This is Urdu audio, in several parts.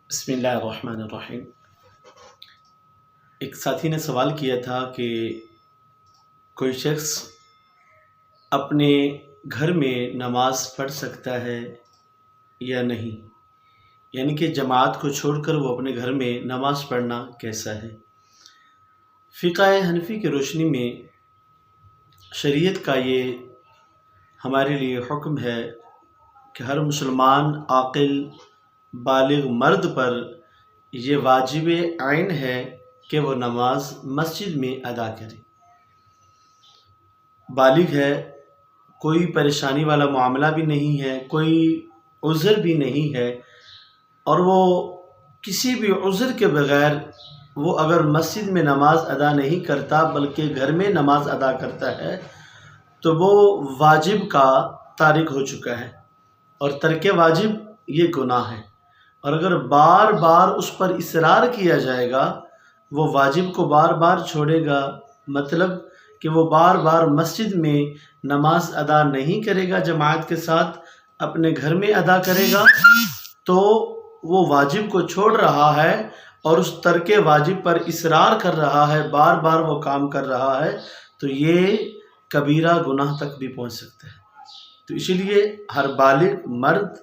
بسم اللہ الرحمن الرحیم۔ ایک ساتھی نے سوال کیا تھا کہ کوئی شخص اپنے گھر میں نماز پڑھ سکتا ہے یا نہیں، یعنی کہ جماعت کو چھوڑ کر وہ اپنے گھر میں نماز پڑھنا کیسا ہے۔ فقہ حنفی کی روشنی میں شریعت کا یہ ہمارے لیے حکم ہے کہ ہر مسلمان عاقل بالغ مرد پر یہ واجب عین ہے کہ وہ نماز مسجد میں ادا کرے۔ بالغ ہے، کوئی پریشانی والا معاملہ بھی نہیں ہے، کوئی عذر بھی نہیں ہے، اور وہ کسی بھی عذر کے بغیر وہ اگر مسجد میں نماز ادا نہیں کرتا بلکہ گھر میں نماز ادا کرتا ہے تو وہ واجب کا تارک ہو چکا ہے، اور ترک واجب یہ گناہ ہے۔ اور اگر بار بار اس پر اصرار کیا جائے گا، وہ واجب کو بار بار چھوڑے گا، مطلب کہ وہ بار بار مسجد میں نماز ادا نہیں کرے گا، جماعت کے ساتھ اپنے گھر میں ادا کرے گا، تو وہ واجب کو چھوڑ رہا ہے اور اس ترک واجب پر اصرار کر رہا ہے، بار بار وہ کام کر رہا ہے، تو یہ کبیرہ گناہ تک بھی پہنچ سکتا ہے۔ تو اسی لیے ہر بالغ مرد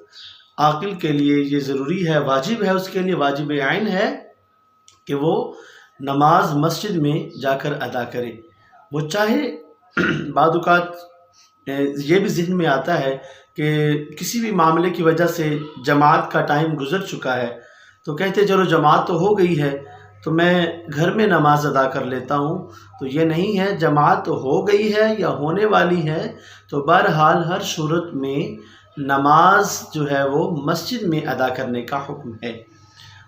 عاقل کے لیے یہ ضروری ہے، واجب ہے، اس کے لیے واجب عین ہے کہ وہ نماز مسجد میں جا کر ادا کرے۔ وہ چاہے بعض اوقات یہ بھی ذہن میں آتا ہے کہ کسی بھی معاملے کی وجہ سے جماعت کا ٹائم گزر چکا ہے، تو کہتے چلو جماعت تو ہو گئی ہے تو میں گھر میں نماز ادا کر لیتا ہوں، تو یہ نہیں ہے، جماعت تو ہو گئی ہے یا ہونے والی ہے، تو بہرحال ہر صورت میں نماز جو ہے وہ مسجد میں ادا کرنے کا حکم ہے۔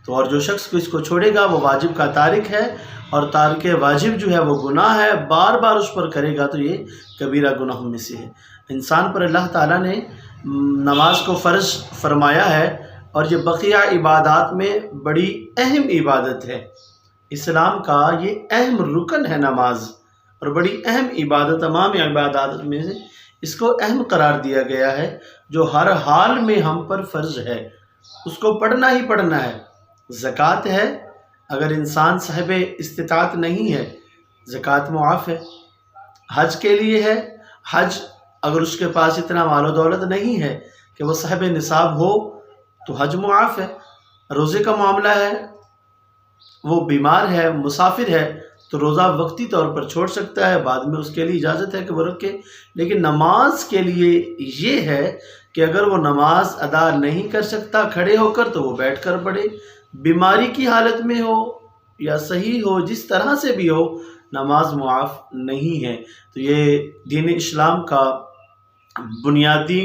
تو اور جو شخص کو اس کو چھوڑے گا وہ واجب کا تارک ہے، اور تارک واجب جو ہے وہ گناہ ہے، بار بار اس پر کرے گا تو یہ کبیرہ گناہوں میں سے ہے۔ انسان پر اللہ تعالیٰ نے نماز کو فرض فرمایا ہے، اور یہ بقیہ عبادات میں بڑی اہم عبادت ہے۔ اسلام کا یہ اہم رکن ہے نماز، اور بڑی اہم عبادت، تمام عبادات میں سے اس کو اہم قرار دیا گیا ہے، جو ہر حال میں ہم پر فرض ہے، اس کو پڑھنا ہی پڑھنا ہے۔ زکوٰۃ ہے، اگر انسان صاحب استطاعت نہیں ہے زکوٰۃ معاف ہے۔ حج کے لیے ہے، حج اگر اس کے پاس اتنا مال و دولت نہیں ہے کہ وہ صاحب نصاب ہو تو حج معاف ہے۔ روزے کا معاملہ ہے، وہ بیمار ہے، مسافر ہے، تو روزہ وقتی طور پر چھوڑ سکتا ہے، بعد میں اس کے لیے اجازت ہے کہ وہ رکھے۔ لیکن نماز کے لیے یہ ہے کہ اگر وہ نماز ادا نہیں کر سکتا کھڑے ہو کر تو وہ بیٹھ کر پڑھے، بیماری کی حالت میں ہو یا صحیح ہو، جس طرح سے بھی ہو، نماز معاف نہیں ہے۔ تو یہ دین اسلام کا بنیادی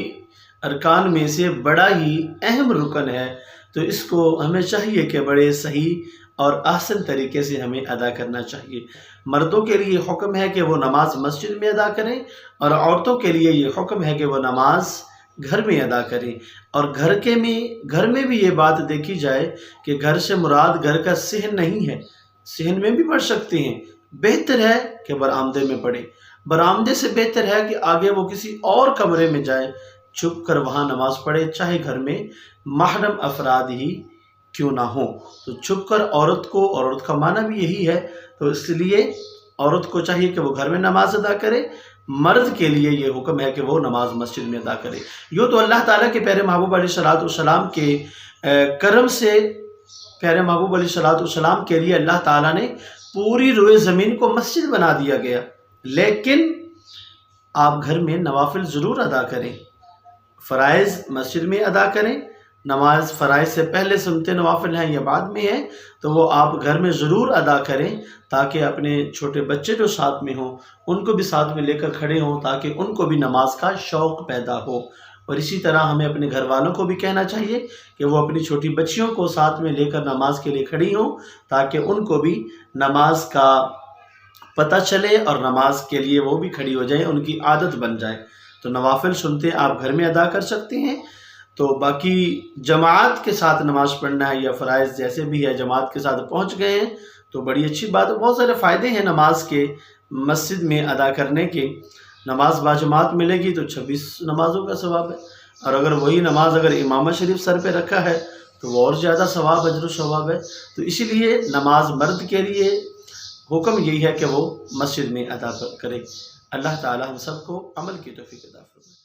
ارکان میں سے بڑا ہی اہم رکن ہے، تو اس کو ہمیں چاہیے کہ بڑے صحیح اور احسن طریقے سے ہمیں ادا کرنا چاہیے۔ مردوں کے لیے حکم ہے کہ وہ نماز مسجد میں ادا کریں، اور عورتوں کے لیے یہ حکم ہے کہ وہ نماز گھر میں ادا کریں۔ اور گھر میں بھی یہ بات دیکھی جائے کہ گھر سے مراد گھر کا صحن نہیں ہے، صحن میں بھی پڑھ سکتے ہیں، بہتر ہے کہ برآمدے میں پڑھیں، برآمدے سے بہتر ہے کہ آگے وہ کسی اور کمرے میں جائیں، چھپ کر وہاں نماز پڑھے، چاہے گھر میں محرم افراد ہی کیوں نہ ہوں۔ تو چھپ کر عورت کا معنی بھی یہی ہے، تو اس لیے عورت کو چاہیے کہ وہ گھر میں نماز ادا کرے، مرد کے لیے یہ حکم ہے کہ وہ نماز مسجد میں ادا کرے۔ یوں تو اللہ تعالیٰ کے پیارے محبوب علیہ السلام کے کرم سے پیارے محبوب علیہ السلام کے لیے اللہ تعالیٰ نے پوری روئے زمین کو مسجد بنا دیا گیا، لیکن آپ گھر میں نوافل ضرور ادا کریں، فرائض مسجد میں ادا کریں۔ نماز فرائض سے پہلے سنتے نوافل ہیں یا بعد میں ہیں تو وہ آپ گھر میں ضرور ادا کریں، تاکہ اپنے چھوٹے بچے جو ساتھ میں ہوں ان کو بھی ساتھ میں لے کر کھڑے ہوں، تاکہ ان کو بھی نماز کا شوق پیدا ہو۔ اور اسی طرح ہمیں اپنے گھر والوں کو بھی کہنا چاہیے کہ وہ اپنی چھوٹی بچیوں کو ساتھ میں لے کر نماز کے لیے کھڑی ہوں، تاکہ ان کو بھی نماز کا پتہ چلے اور نماز کے لیے وہ بھی کھڑی ہو جائیں، ان کی عادت بن جائے۔ تو نوافل سنتے آپ گھر میں ادا کر سکتے ہیں۔ تو باقی جماعت کے ساتھ نماز پڑھنا ہے یا فرائض جیسے بھی ہے جماعت کے ساتھ پہنچ گئے ہیں تو بڑی اچھی بات ہے، بہت سارے فائدے ہیں نماز کے مسجد میں ادا کرنے کے۔ نماز باجماعت ملے گی تو 26 نمازوں کا ثواب ہے، اور اگر وہی نماز اگر امامہ شریف سر پہ رکھا ہے تو وہ اور زیادہ ثواب اجر و ثواب ہے۔ تو اسی لیے نماز مرد کے لیے حکم یہی ہے کہ وہ مسجد میں ادا کرے۔ اللہ تعالی ہم سب کو عمل کی توفیق عطا فرمائے۔